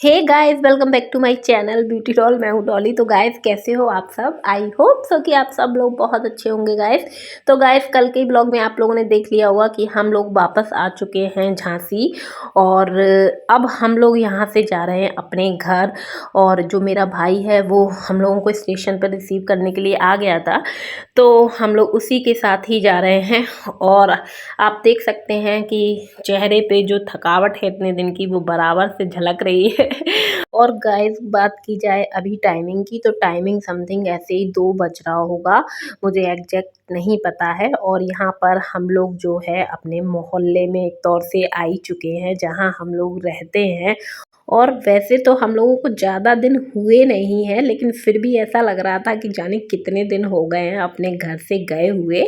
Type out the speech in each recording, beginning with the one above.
Hey guys, welcome back to my channel beauty doll. मैं हूँ डॉली। तो गाइस, कैसे हो आप सब? आई होप सो कि आप सब लोग बहुत अच्छे होंगे गाइस। तो गाइस, कल के ब्लॉग में आप लोगों ने देख लिया होगा कि हम लोग वापस आ चुके हैं झांसी। और अब हम लोग यहाँ से जा रहे हैं अपने घर। और जो मेरा भाई है वो हम लोगों को स्टेशन पर रिसीव करने के लिए आ गया था, तो हम लोग उसी के साथ ही जा रहे हैं। और आप देख सकते हैं कि चेहरे पे जो थकावट है इतने दिन की वो बराबर से झलक रही है। और गाइस, बात की जाए अभी टाइमिंग की, तो टाइमिंग समथिंग ऐसे ही 2 बज रहा होगा, मुझे एग्जैक्ट नहीं पता है। और यहाँ पर हम लोग जो है अपने मोहल्ले में एक तौर से आ ही चुके हैं जहाँ हम लोग रहते हैं। और वैसे तो हम लोगों को ज़्यादा दिन हुए नहीं हैं, लेकिन फिर भी ऐसा लग रहा था कि जाने कितने दिन हो गए हैं अपने घर से गए हुए।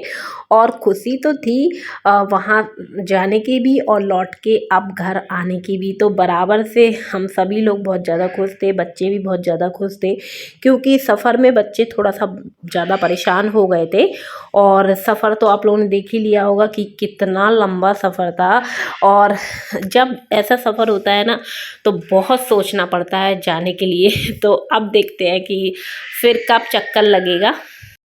और खुशी तो थी वहाँ जाने की भी और लौट के अब घर आने की भी। तो बराबर से हम सभी लोग बहुत ज़्यादा खुश थे, बच्चे भी बहुत ज़्यादा खुश थे, क्योंकि सफ़र में बच्चे थोड़ा सा ज़्यादा परेशान हो गए थे। और सफ़र तो आप लोगों ने देख ही लिया होगा कि कितना लंबा सफ़र था। और जब ऐसा सफ़र होता है ना, तो बहुत सोचना पड़ता है जाने के लिए। तो अब देखते हैं कि फिर कब चक्कर लगेगा।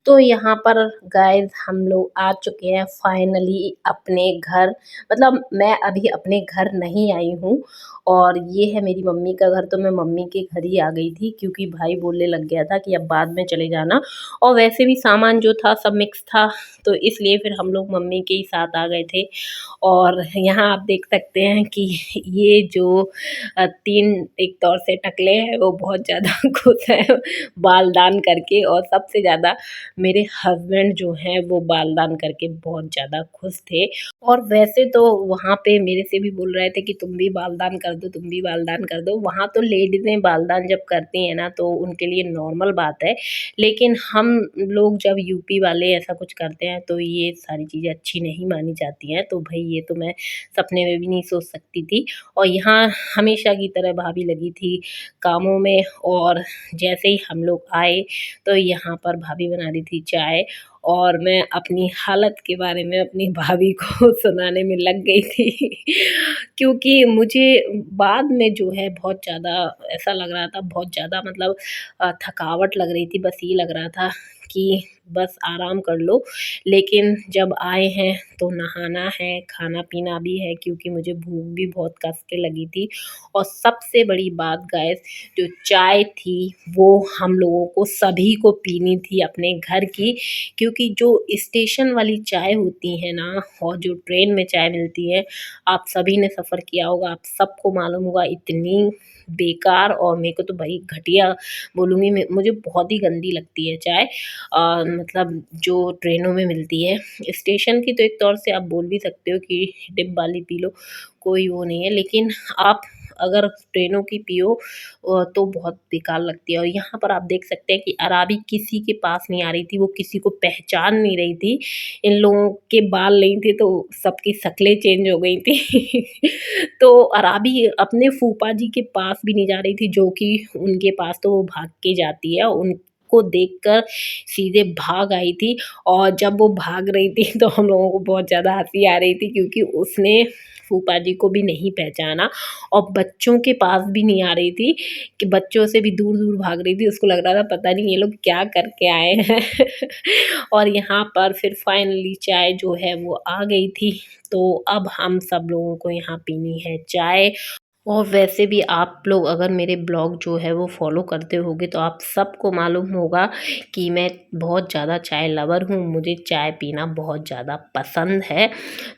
तो यहाँ पर गाइस, हम लोग आ चुके हैं फाइनली अपने घर। मतलब मैं अभी अपने घर नहीं आई हूँ, और ये है मेरी मम्मी का घर। तो मैं मम्मी के घर ही आ गई थी, क्योंकि भाई बोलने लग गया था कि अब बाद में चले जाना। और वैसे भी सामान जो था सब मिक्स था, तो इसलिए फिर हम लोग मम्मी के ही साथ आ गए थे। और यहाँ आप देख सकते हैं कि ये जो 3 एक तौर से टकले हैं वो बहुत ज़्यादा खुश हैं बाल दान करके। और सबसे ज़्यादा मेरे हस्बैंड जो हैं वो बाल दान करके बहुत ज़्यादा खुश थे। और वैसे तो वहाँ पे मेरे से भी बोल रहे थे कि तुम भी बाल दान कर दो, तुम भी बाल दान कर दो। वहाँ तो लेडीज़ें बाल दान जब करती हैं ना, तो उनके लिए नॉर्मल बात है। लेकिन हम लोग जब यूपी वाले ऐसा कुछ करते हैं तो ये सारी चीज़ें अच्छी नहीं मानी जाती हैं। तो भाई ये तो मैं सपने में भी नहीं सोच सकती थी। और यहाँ हमेशा की तरह भाभी लगी थी कामों में। और जैसे ही हम लोग आए तो यहाँ पर भाभी बना रही थी चाय, और मैं अपनी हालत के बारे में अपनी भाभी को सुनाने में लग गई थी। क्योंकि मुझे बाद में जो है बहुत ज़्यादा ऐसा लग रहा था, बहुत ज़्यादा मतलब थकावट लग रही थी। बस ये लग रहा था कि बस आराम कर लो। लेकिन जब आए हैं तो नहाना है, खाना पीना भी है, क्योंकि मुझे भूख भी बहुत कस के लगी थी। और सबसे बड़ी बात गाइस, जो चाय थी वो हम लोगों को सभी को पीनी थी अपने घर की। क्योंकि जो स्टेशन वाली चाय होती है ना, और जो ट्रेन में चाय मिलती है, आप सभी ने सफ़र किया होगा, आप सबको मालूम होगा, इतनी बेकार। और मेरे को तो भाई घटिया बोलूँगी मैं, मुझे बहुत ही गंदी लगती है चाय। मतलब जो ट्रेनों में मिलती है। स्टेशन की तो एक तौर से आप बोल भी सकते हो कि डिब वाली पी लो, कोई वो नहीं है। लेकिन आप अगर ट्रेनों की पियो तो बहुत बेकार लगती है। और यहाँ पर आप देख सकते हैं कि अराबी किसी के पास नहीं आ रही थी, वो किसी को पहचान नहीं रही थी। इन लोगों के बाल नहीं थे तो सबकी शक्लें चेंज हो गई थी। तो अराबी अपने फूफा जी के पास भी नहीं जा रही थी, जो कि उनके पास तो वो भाग के जाती है। उनको देखकर सीधे भाग आई थी। और जब वो भाग रही थी तो हम लोगों को बहुत ज़्यादा हँसी आ रही थी, क्योंकि उसने फूफा जी को भी नहीं पहचाना। और बच्चों के पास भी नहीं आ रही थी, कि बच्चों से भी दूर दूर भाग रही थी। उसको लग रहा था पता नहीं ये लोग क्या करके आए हैं। और यहाँ पर फिर फाइनली चाय जो है वो आ गई थी। तो अब हम सब लोगों को यहाँ पीनी है चाय। और वैसे भी आप लोग अगर मेरे ब्लॉग जो है वो फॉलो करते होगे तो आप सबको मालूम होगा कि मैं बहुत ज़्यादा चाय लवर हूँ, मुझे चाय पीना बहुत ज़्यादा पसंद है।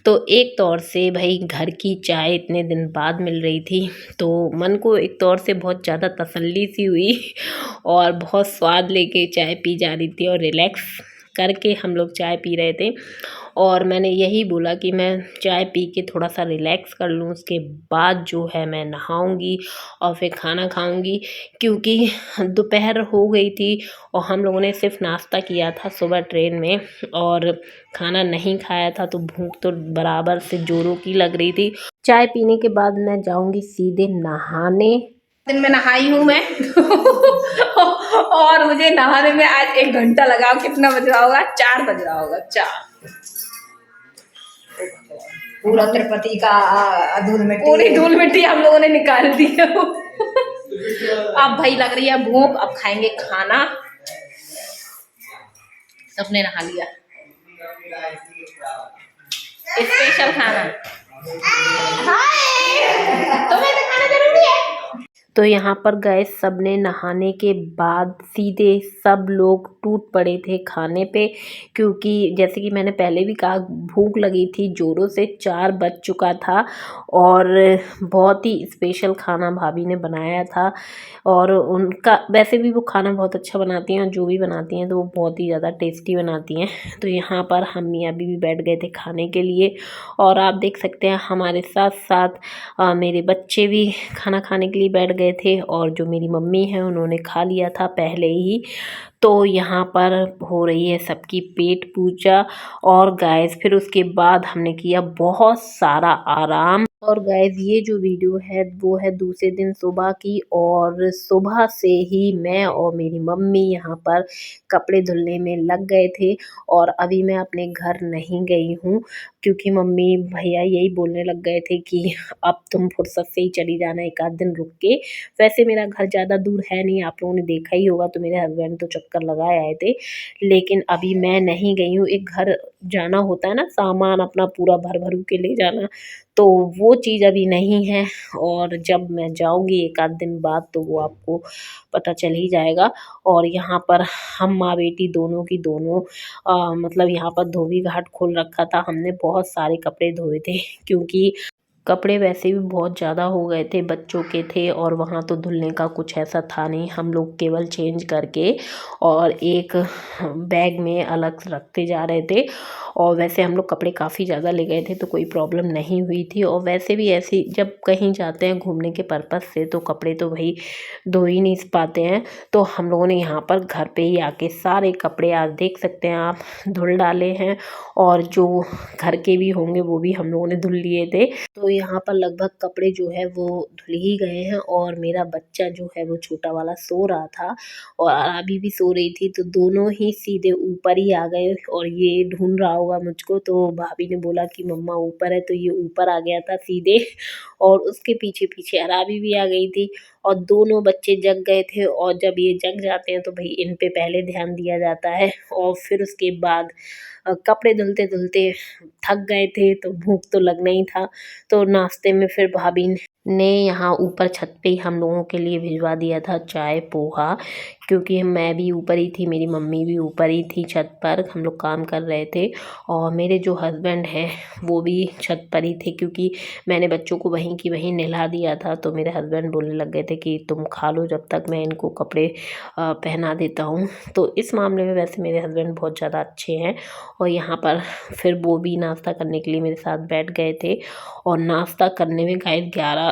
तो एक तौर से भाई घर की चाय इतने दिन बाद मिल रही थी, तो मन को एक तौर से बहुत ज़्यादा तसल्ली सी हुई। और बहुत स्वाद लेके चाय पी जा रही थी, और रिलैक्स करके हम लोग चाय पी रहे थे। और मैंने यही बोला कि मैं चाय पी के थोड़ा सा रिलैक्स कर लूँ, उसके बाद जो है मैं नहाऊंगी और फिर खाना खाऊंगी। क्योंकि दोपहर हो गई थी और हम लोगों ने सिर्फ नाश्ता किया था सुबह ट्रेन में, और खाना नहीं खाया था, तो भूख तो बराबर से जोरों की लग रही थी। चाय पीने के बाद मैं जाऊंगी सीधे नहाने। दिन में नहाई हूँ मैं। और मुझे नहाने में आज 1 घंटा लगा। कितना बज रहा होगा? 4 बज रहा होगा। 4 पूरा तिरुपति का धूल मिट्टी, पूरी धूल मिट्टी हम लोगों ने निकाल दी है। अब भाई लग रही है भूख, अब खाएंगे खाना। सबने नहा लिया, स्पेशल खाना। तुम्हें तो खाना जरूरी है। तो यहाँ पर गए, सबने नहाने के बाद सीधे सब लोग टूट पड़े थे खाने पे, क्योंकि जैसे कि मैंने पहले भी कहा भूख लगी थी जोरों से, 4 बज चुका था और बहुत ही स्पेशल खाना भाभी ने बनाया था। और उनका वैसे भी वो खाना बहुत अच्छा बनाती हैं और जो भी बनाती हैं तो वो बहुत ही ज़्यादा टेस्टी बनाती हैं। तो यहाँ पर हम मियाँ भी बैठ गए थे खाने के लिए और आप देख सकते हैं हमारे साथ साथ मेरे बच्चे भी खाना खाने के लिए बैठ गए थे और जो मेरी मम्मी है उन्होंने खा लिया था पहले ही। तो यहाँ पर हो रही है सबकी पेट पूजा और गाइस फिर उसके बाद हमने किया बहुत सारा आराम। और गाइस ये जो वीडियो है वो है दूसरे दिन सुबह की, और सुबह से ही मैं और मेरी मम्मी यहाँ पर कपड़े धुलने में लग गए थे। और अभी मैं अपने घर नहीं गई हूँ क्योंकि मम्मी भैया यही बोलने लग गए थे कि अब तुम फुर्सत से ही चली जाना, एक आध दिन रुक के। वैसे मेरा घर ज़्यादा दूर है नहीं, आप लोगों ने देखा ही होगा, तो मेरे हस्बैंड तो चक्कर लगाए आए थे। लेकिन अभी मैं नहीं गई हूँ, एक घर जाना होता है ना, सामान अपना पूरा भर भरू के ले जाना, तो वो चीज़ अभी नहीं है। और जब मैं जाऊँगी एक आध दिन बाद तो वो आपको पता चल ही जाएगा। और यहाँ पर हम माँ बेटी दोनों की दोनों मतलब यहाँ पर धोबी घाट खोल रखा था हमने, बहुत सारे कपड़े धोए थे क्योंकि कपड़े वैसे भी बहुत ज़्यादा हो गए थे, बच्चों के थे और वहाँ तो धुलने का कुछ ऐसा था नहीं। हम लोग केवल चेंज करके और एक बैग में अलग रखते जा रहे थे। और वैसे हम लोग कपड़े काफ़ी ज़्यादा ले गए थे तो कोई प्रॉब्लम नहीं हुई थी। और वैसे भी ऐसे जब कहीं जाते हैं घूमने के पर्पज़ से तो कपड़े तो भाई धो ही नहीं पाते हैं। तो हम लोगों ने यहाँ पर घर पे ही आके सारे कपड़े, आज देख सकते हैं आप, धुल डाले हैं। और जो घर के भी होंगे वो भी हम लोगों ने धुल लिए थे। तो यहाँ पर लगभग कपड़े जो है वो धुल ही गए हैं। और मेरा बच्चा जो है वो छोटा वाला सो रहा था और अभी भी सो रही थी, तो दोनों ही सीधे ऊपर ही आ गए। और ये ढूंढ रहा होगा मुझको, तो भाभी ने बोला कि मम्मा ऊपर है, तो ये ऊपर आ गया था सीधे। और उसके पीछे पीछे अराबी भी आ गई थी और दोनों बच्चे जग गए थे। और जब ये जग जाते हैं तो भाई इन पे पहले ध्यान दिया जाता है। और फिर उसके बाद कपड़े धुलते धुलते थक गए थे तो भूख तो लगना ही था। तो नाश्ते में फिर भाभी ने यहाँ ऊपर छत पे ही हम लोगों के लिए भिजवा दिया था चाय पोहा, क्योंकि मैं भी ऊपर ही थी, मेरी मम्मी भी ऊपर ही थी छत पर, हम लोग काम कर रहे थे। और मेरे जो हस्बैंड हैं वो भी छत पर ही थे, क्योंकि मैंने बच्चों को वहीं की वहीं नहला दिया था। तो मेरे हस्बैंड बोलने लग गए थे कि तुम खा लो जब तक मैं इनको कपड़े पहना देता हूँ। तो इस मामले में वैसे मेरे हस्बैंड बहुत ज़्यादा अच्छे हैं। और यहाँ पर फिर वो भी नाश्ता करने के लिए मेरे साथ बैठ गए थे। और नाश्ता करने में गाइस 11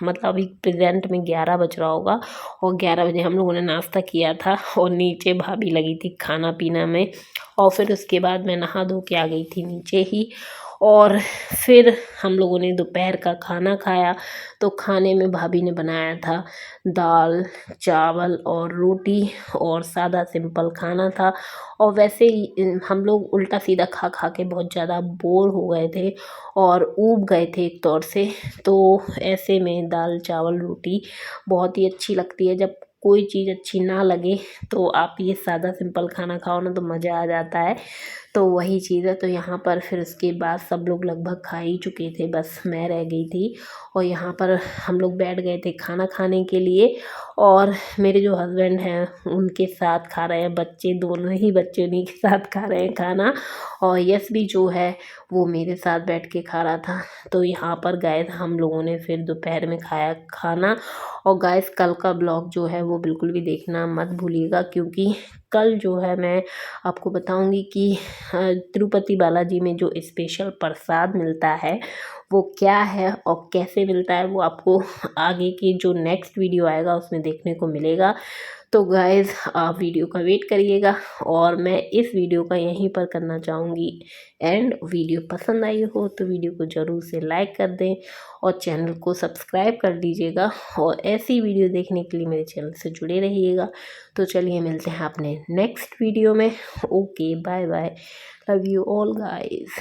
मतलब अभी प्रेजेंट में 11 बज रहा होगा और 11 बजे हम लोगों ने नाश्ता किया था। और नीचे भाभी लगी थी खाना पीना में। और फिर उसके बाद मैं नहा धो के आ गई थी नीचे ही। और फिर हम लोगों ने दोपहर का खाना खाया। तो खाने में भाभी ने बनाया था दाल चावल और रोटी और सादा सिंपल खाना था। और वैसे ही हम लोग उल्टा सीधा खा खा के बहुत ज़्यादा बोर हो गए थे और ऊब गए थे एक तौर से। तो ऐसे में दाल चावल रोटी बहुत ही अच्छी लगती है। जब कोई चीज़ अच्छी ना लगे तो आप ये सादा सिंपल खाना खाओ ना तो मज़ा आ जाता है। तो वही चीज़ है। तो यहाँ पर फिर उसके बाद सब लोग लगभग खा ही चुके थे, बस मैं रह गई थी। और यहाँ पर हम लोग बैठ गए थे खाना खाने के लिए। और मेरे जो हस्बैंड हैं उनके साथ खा रहे हैं बच्चे, दोनों ही बच्चे उन्हीं के साथ खा रहे हैं खाना। और यश भी जो है वो मेरे साथ बैठ के खा रहा था। तो यहाँ पर गए हम लोगों ने फिर दोपहर में खाया खाना। और गाइस कल का ब्लॉग जो है वो बिल्कुल भी देखना मत भूलिएगा, क्योंकि कल जो है मैं आपको बताऊंगी कि तिरुपति बालाजी में जो स्पेशल प्रसाद मिलता है वो क्या है और कैसे मिलता है, वो आपको आगे की जो नेक्स्ट वीडियो आएगा उसमें देखने को मिलेगा। तो गाइज़ आप वीडियो का वेट करिएगा। और मैं इस वीडियो का यहीं पर करना चाहूँगी एंड। वीडियो पसंद आई हो तो वीडियो को ज़रूर से लाइक कर दें और चैनल को सब्सक्राइब कर दीजिएगा। और ऐसी वीडियो देखने के लिए मेरे चैनल से जुड़े रहिएगा। तो चलिए मिलते हैं अपने नेक्स्ट वीडियो में। Okay bye bye, love you all guys.